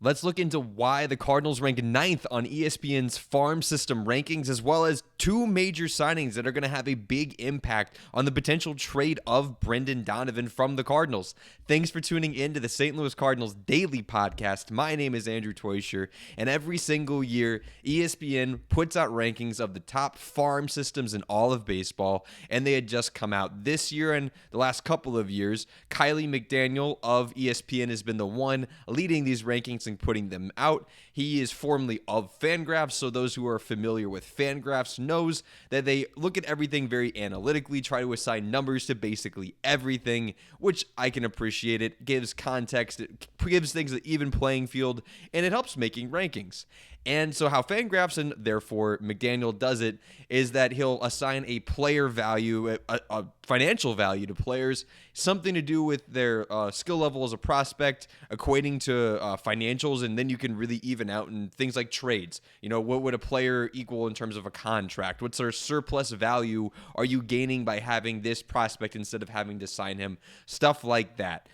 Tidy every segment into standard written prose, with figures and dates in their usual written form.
Let's look into why the Cardinals rank ninth on ESPN's farm system rankings, as well as two major signings that are going to have a big impact on the potential trade of Brendan Donovan from the Cardinals. Thanks for tuning in to the St. Louis Cardinals Daily podcast. My name is Andrew Toysher, and every single year, ESPN puts out rankings of the top farm systems in all of baseball, and they had just come out this year and the last couple of years. Kiley McDaniel of ESPN has been the one leading these rankings and putting them out. He is formerly of Fangraphs, so those who are familiar with Fangraphs knows that they look at everything very analytically, try to assign numbers to basically everything, which I can appreciate. It gives context, it gives things an even playing field, and it helps making rankings. And so how Fangraphs and therefore McDaniel does it is that he'll assign a player value, a financial value to players, something to do with their skill level as a prospect, equating to financials, and then you can really even out in things like trades. You know, what would a player equal in terms of a contract? What's their surplus value are you gaining by having this prospect instead of having to sign him? Stuff like that.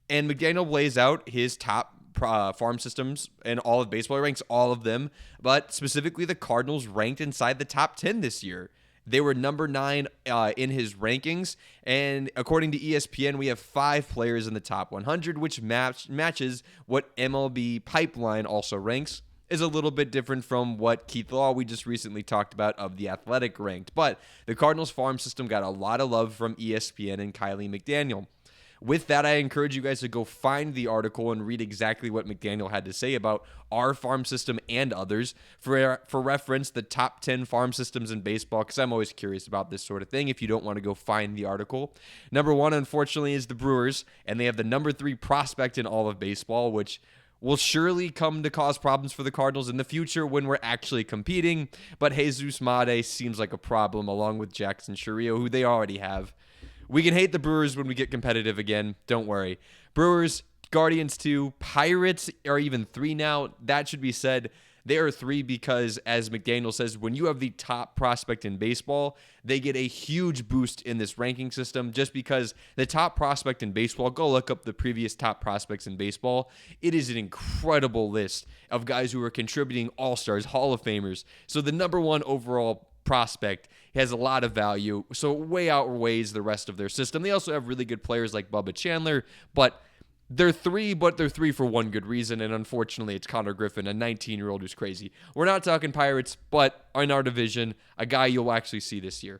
And McDaniel lays out his top farm systems and all of baseball. He ranks all of them, but specifically the Cardinals ranked inside the top 10 this year. They were number 9 in his rankings, and according to ESPN, we have 5 players in the top 100, which matches what MLB Pipeline also ranks. Is a little bit different from what Keith Law we just recently talked about of The Athletic ranked, but the Cardinals farm system got a lot of love from ESPN and Kiley McDaniel. With that, I encourage you guys to go find the article and read exactly what McDaniel had to say about our farm system and others. For reference, the top 10 farm systems in baseball, because I'm always curious about this sort of thing if you don't want to go find the article. Number 1, unfortunately, is the Brewers, and they have the number 3 prospect in all of baseball, which will surely come to cause problems for the Cardinals in the future when we're actually competing. But Jesus Made seems like a problem, along with Jackson Chourio, who they already have. We can hate the Brewers when we get competitive again. Don't worry. Brewers, Guardians 2, Pirates are even 3 now. That should be said. They are 3 because, as McDaniel says, when you have the top prospect in baseball, they get a huge boost in this ranking system just because the top prospect in baseball, go look up the previous top prospects in baseball. It is an incredible list of guys who are contributing all-stars, Hall of Famers. So the number 1 overall prospect has a lot of value, so it way outweighs the rest of their system. They also have really good players like Bubba Chandler, but they're 3 for one good reason, and unfortunately it's Connor Griffin, a 19-year-old who's crazy. We're not talking Pirates, but in our division, a guy you'll actually see this year.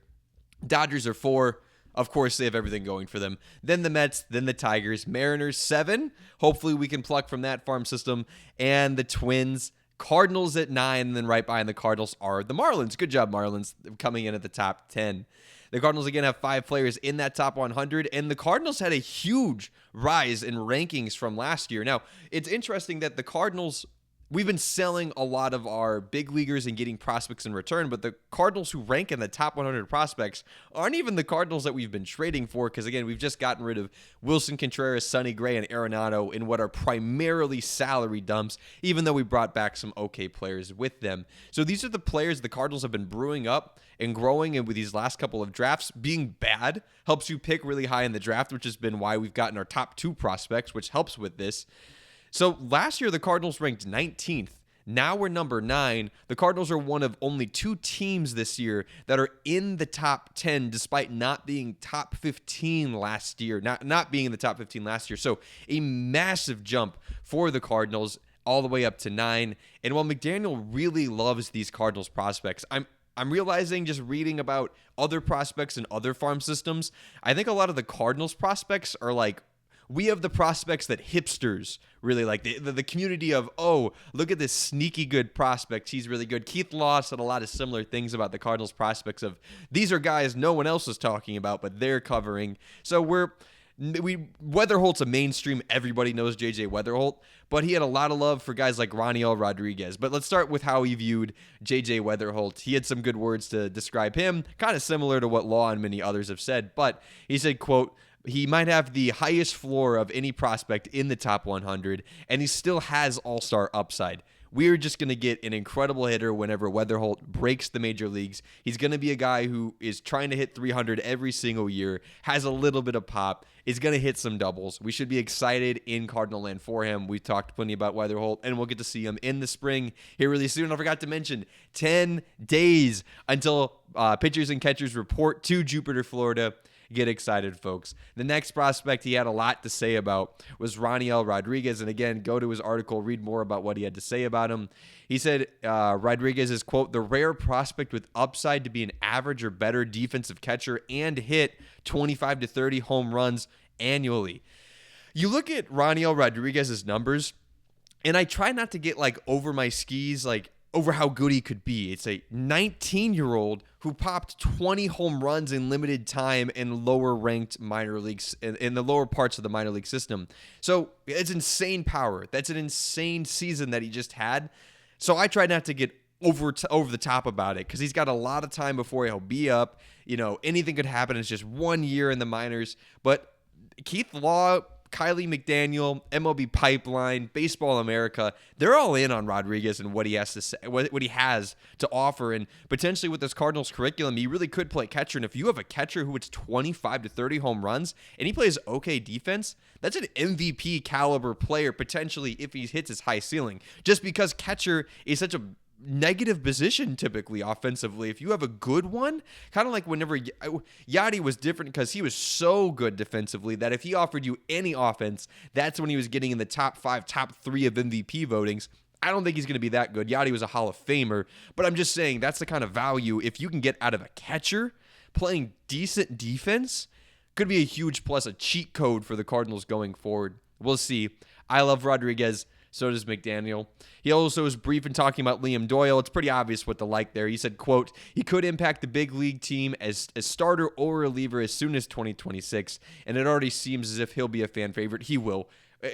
Dodgers are 4. Of course, they have everything going for them. Then the Mets, then the Tigers. Mariners 7. Hopefully we can pluck from that farm system. And the Twins. Cardinals at 9, and then right behind the Cardinals are the Marlins. Good job, Marlins, coming in at the top 10. The Cardinals, again, have 5 players in that top 100, and the Cardinals had a huge rise in rankings from last year. Now, it's interesting that the Cardinals, we've been selling a lot of our big leaguers and getting prospects in return, but the Cardinals who rank in the top 100 prospects aren't even the Cardinals that we've been trading for because, again, we've just gotten rid of Wilson Contreras, Sonny Gray, and Arenado in what are primarily salary dumps, even though we brought back some okay players with them. So these are the players the Cardinals have been brewing up and growing, and with these last couple of drafts, being bad helps you pick really high in the draft, which has been why we've gotten our top 2 prospects, which helps with this. So last year, the Cardinals ranked 19th. Now we're number 9. The Cardinals are one of only 2 teams this year that are in the top 10, despite not being top 15 last year, not being in the top 15 last year. So a massive jump for the Cardinals all the way up to 9. And while McDaniel really loves these Cardinals prospects, I'm realizing just reading about other prospects and other farm systems, I think a lot of the Cardinals prospects are like, we have the prospects that hipsters really like. The community of, oh, look at this sneaky good prospect. He's really good. Keith Law said a lot of similar things about the Cardinals prospects of, these are guys no one else is talking about, but they're covering. So Weatherholt's a mainstream. Everybody knows J.J. Weatherholt, but he had a lot of love for guys like Raniel Rodriguez. But let's start with how he viewed J.J. Weatherholt. He had some good words to describe him, kind of similar to what Law and many others have said. But he said, quote, He might have the highest floor of any prospect in the top 100, and he still has all-star upside. We're just going to get an incredible hitter whenever Weatherholt breaks the major leagues. He's going to be a guy who is trying to hit 300 every single year, has a little bit of pop, is going to hit some doubles. We should be excited in Cardinal land for him. We talked plenty about Weatherholt, and we'll get to see him in the spring here really soon. I forgot to mention, 10 days until pitchers and catchers report to Jupiter, Florida. Get excited, folks. The next prospect he had a lot to say about was Roniel Rodriguez. And again, go to his article, read more about what he had to say about him. He said Rodriguez is, quote, the rare prospect with upside to be an average or better defensive catcher and hit 25 to 30 home runs annually. You look at Roniel Rodriguez's numbers, and I try not to get like over my skis, like over how good he could be. It's a 19-year-old who popped 20 home runs in limited time in lower-ranked minor leagues, in the lower parts of the minor league system. So it's insane power. That's an insane season that he just had. So I try not to get over the top about it because he's got a lot of time before he'll be up. You know, anything could happen. It's just 1 year in the minors. But Keith Law, Kylie McDaniel, MLB Pipeline, Baseball America, they're all in on Rodriguez and what he has to say, what he has to offer. And potentially with this Cardinals curriculum, he really could play catcher. And if you have a catcher who hits 25 to 30 home runs and he plays okay defense, that's an MVP caliber player potentially if he hits his high ceiling. Just because catcher is such a negative position typically offensively. If you have a good one, kind of like whenever Yachty was different because he was so good defensively that if he offered you any offense, that's when he was getting in the top 5, top 3 of MVP votings. I don't think he's going to be that good. Yachty was a Hall of Famer, but I'm just saying that's the kind of value if you can get out of a catcher playing decent defense, could be a huge plus, a cheat code for the Cardinals going forward. We'll see. I love Rodriguez. So does McDaniel. He also was brief in talking about Liam Doyle. It's pretty obvious what to like there. He said, quote, he could impact the big league team as a starter or reliever as soon as 2026, and it already seems as if he'll be a fan favorite. He will.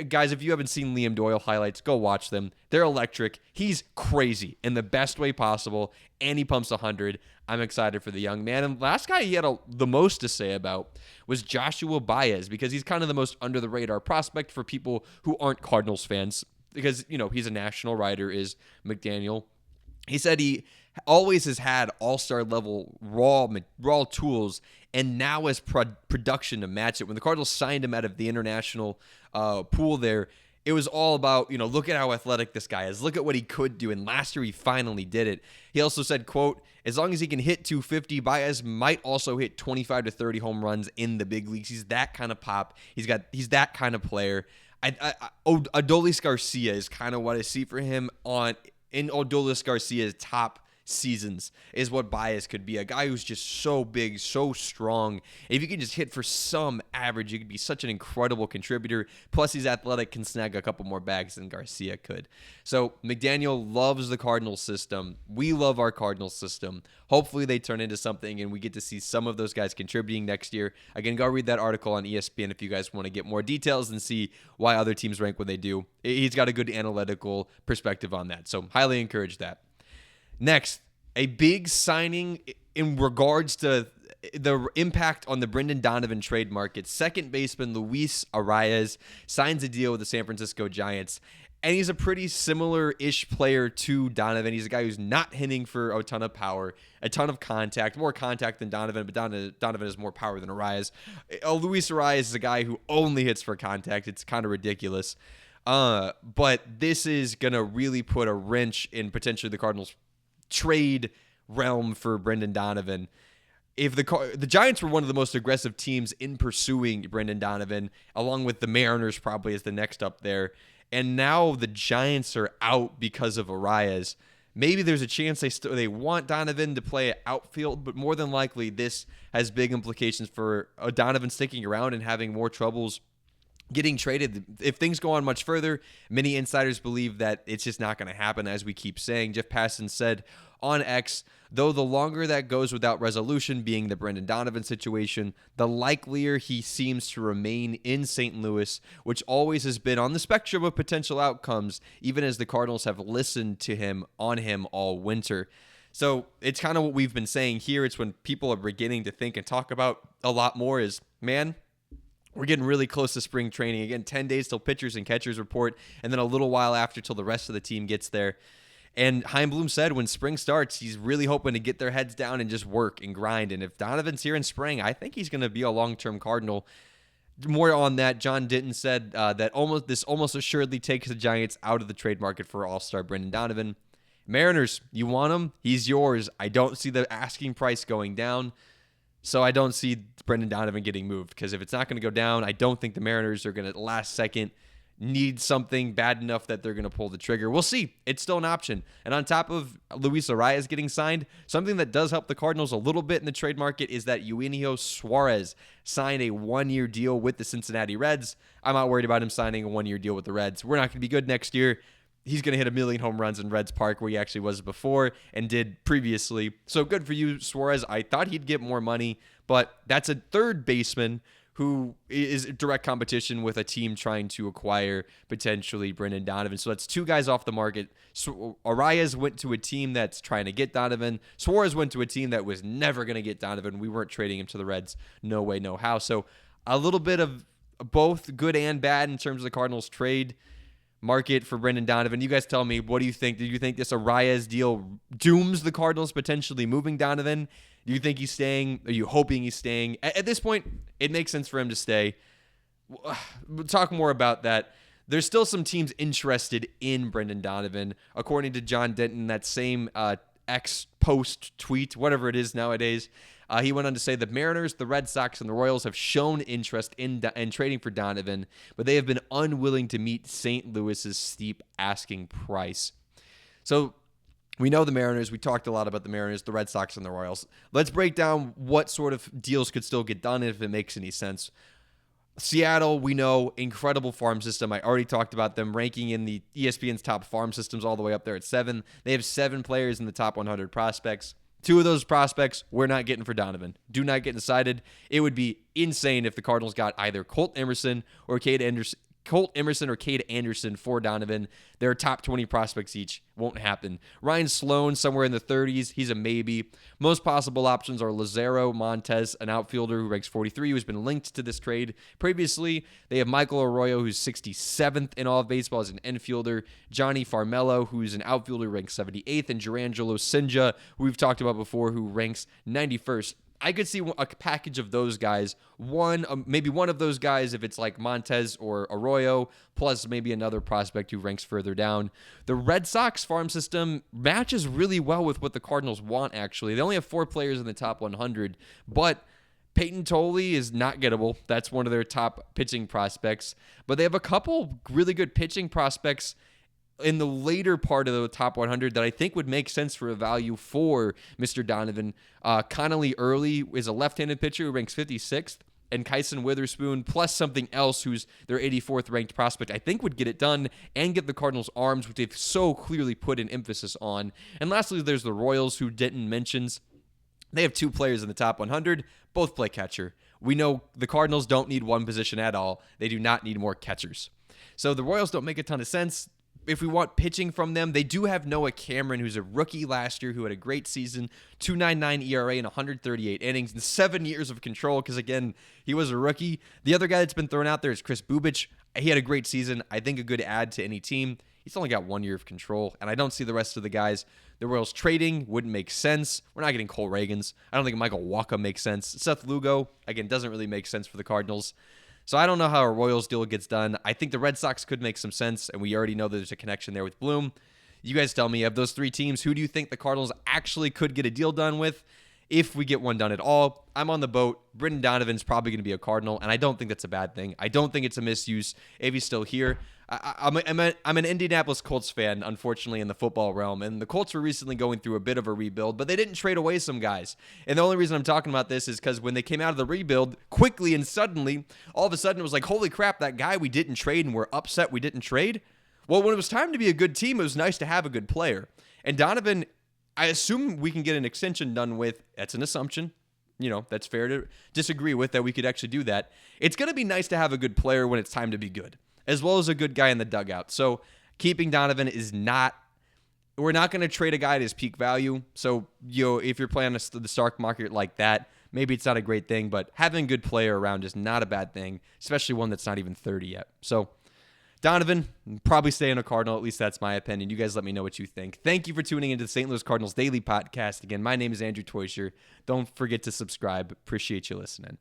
Guys, if you haven't seen Liam Doyle highlights, go watch them. They're electric. He's crazy in the best way possible, and he pumps 100. I'm excited for the young man. And last guy he had the most to say about was Joshua Baez, because he's kind of the most under-the-radar prospect for people who aren't Cardinals fans, because, you know, he's a national writer, is McDaniel. He said he always has had all-star level raw tools and now has production to match it. When the Cardinals signed him out of the international pool there, it was all about, you know, look at how athletic this guy is. Look at what he could do. And last year he finally did it. He also said, quote, as long as he can hit 250, Baez might also hit 25 to 30 home runs in the big leagues. He's that kind of pop. He's that kind of player. Adolis Garcia is kind of what I see for him in Adolis Garcia's top seasons is what Baez could be. A guy who's just so big, so strong. If you can just hit for some average, you could be such an incredible contributor. Plus, he's athletic, can snag a couple more bags than Garcia could. So McDaniel loves the Cardinals system. We love our Cardinals system. Hopefully they turn into something and we get to see some of those guys contributing next year. Again, go read that article on ESPN if you guys want to get more details and see why other teams rank what they do. He's got a good analytical perspective on that. So highly encourage that. Next, a big signing in regards to the impact on the Brendan Donovan trade market. Second baseman Luis Arias signs a deal with the San Francisco Giants, and he's a pretty similar-ish player to Donovan. He's a guy who's not hitting for a ton of power, a ton of contact, more contact than Donovan, but Donovan has more power than Arias. Luis Arias is a guy who only hits for contact. It's kind of ridiculous. But this is going to really put a wrench in potentially the Cardinals' trade realm for Brendan Donovan. If the Giants were one of the most aggressive teams in pursuing Brendan Donovan, along with the Mariners probably as the next up there, and now the Giants are out because of Arias, maybe there's a chance they want Donovan to play outfield, but more than likely this has big implications for Donovan sticking around and having more troubles getting traded. If things go on much further, many insiders believe that it's just not going to happen, as we keep saying. Jeff Passan said on X, though the longer that goes without resolution, being the Brendan Donovan situation, the likelier he seems to remain in St. Louis, which always has been on the spectrum of potential outcomes, even as the Cardinals have listened to him all winter. So it's kind of what we've been saying here. It's when people are beginning to think and talk about a lot more is, man, We're getting really close to spring training. Again, 10 days till pitchers and catchers report, and then a little while after till the rest of the team gets there. And Chaim Bloom said when spring starts, he's really hoping to get their heads down and just work and grind. And if Donovan's here in spring, I think he's going to be a long-term Cardinal. More on that, John Denton said that almost assuredly takes the Giants out of the trade market for All-Star Brendan Donovan. Mariners, you want him? He's yours. I don't see the asking price going down. So I don't see Brendan Donovan getting moved, because if it's not going to go down, I don't think the Mariners are going to last second need something bad enough that they're going to pull the trigger. We'll see. It's still an option. And on top of Luis Arias getting signed, something that does help the Cardinals a little bit in the trade market is that Eugenio Suarez signed a 1-year deal with the Cincinnati Reds. I'm not worried about him signing a 1-year deal with the Reds. We're not going to be good next year. He's going to hit 1 million home runs in Reds Park, where he actually was before and did previously. So good for you, Suarez. I thought he'd get more money, but that's a third baseman who is direct competition with a team trying to acquire potentially Brendan Donovan. So that's 2 guys off the market. So Arias went to a team that's trying to get Donovan. Suarez went to a team that was never going to get Donovan. We weren't trading him to the Reds. No way, no how. So a little bit of both good and bad in terms of the Cardinals trade market for Brendan Donovan. You guys tell me, what do you think? Do you think this Arias deal dooms the Cardinals potentially moving Donovan? Do you think he's staying? Are you hoping he's staying? At this point, it makes sense for him to stay. We'll talk more about that. There's still some teams interested in Brendan Donovan. According to John Denton, that same X post tweet, whatever it is nowadays, he went on to say the Mariners, the Red Sox, and the Royals have shown interest in trading for Donovan, but they have been unwilling to meet St. Louis's steep asking price. So we know the Mariners. We talked a lot about the Mariners, the Red Sox, and the Royals. Let's break down what sort of deals could still get done if it makes any sense. Seattle, we know, incredible farm system. I already talked about them ranking in the ESPN's top farm systems all the way up there at 7. They have 7 players in the top 100 prospects. 2 of those prospects we're not getting for Donovan. Do not get decided. It would be insane if the Cardinals got either Colt Emerson or Cade Anderson for Donovan. They're top 20 prospects each. Won't happen. Ryan Sloan, somewhere in the 30s. He's a maybe. Most possible options are Lazaro Montes, an outfielder who ranks 43, who's been linked to this trade previously. They have Michael Arroyo, who's 67th in all of baseball as an infielder. Johnny Farmello, who's an outfielder, ranks 78th. And Jurangelo Sinja, who we've talked about before, who ranks 91st. I could see a package of those guys, maybe one of those guys if it's like Montez or Arroyo, plus maybe another prospect who ranks further down. The Red Sox farm system matches really well with what the Cardinals want, actually. They only have 4 players in the top 100, but Peyton Tolle is not gettable. That's one of their top pitching prospects, but they have a couple really good pitching prospects in the later part of the top 100 that I think would make sense for a value for Mr. Donovan. Connolly Early is a left-handed pitcher who ranks 56th, and Kyson Witherspoon plus something else who's their 84th ranked prospect, I think would get it done and get the Cardinals arms, which they've so clearly put an emphasis on. And lastly, there's the Royals, who Denton mentions. They have 2 players in the top 100, both play catcher. We know the Cardinals don't need one position at all. They do not need more catchers. So the Royals don't make a ton of sense. If we want pitching from them, they do have Noah Cameron, who's a rookie last year, who had a great season, 2.99 ERA in 138 innings and 7 years of control because, again, he was a rookie. The other guy that's been thrown out there is Chris Bubich. He had a great season. I think a good add to any team. He's only got 1 year of control, and I don't see the rest of the guys. The Royals trading wouldn't make sense. We're not getting Cole Reagans. I don't think Michael Wacha makes sense. Seth Lugo, again, doesn't really make sense for the Cardinals. So I don't know how a Royals deal gets done. I think the Red Sox could make some sense, and we already know there's a connection there with Bloom. You guys tell me, of those 3 teams, who do you think the Cardinals actually could get a deal done with? If we get one done at all, I'm on the boat. Brendan Donovan's probably going to be a Cardinal, and I don't think that's a bad thing. I don't think it's a misuse if he's still here. I'm an Indianapolis Colts fan, unfortunately, in the football realm, and the Colts were recently going through a bit of a rebuild, but they didn't trade away some guys. And the only reason I'm talking about this is because when they came out of the rebuild, quickly and suddenly, all of a sudden it was like, holy crap, that guy we didn't trade and we're upset we didn't trade. Well, when it was time to be a good team, it was nice to have a good player. And Donovan, I assume we can get an extension done with. That's an assumption. That's fair to disagree with, that we could actually do that. It's going to be nice to have a good player when it's time to be good, as well as a good guy in the dugout. So keeping Donovan we're not going to trade a guy at his peak value. So, if you're playing the stock market like that, maybe it's not a great thing, but having a good player around is not a bad thing, especially one that's not even 30 yet. So Donovan, probably staying a Cardinal. At least that's my opinion. You guys let me know what you think. Thank you for tuning into the St. Louis Cardinals Daily Podcast. Again, my name is Andrew Teuscher. Don't forget to subscribe. Appreciate you listening.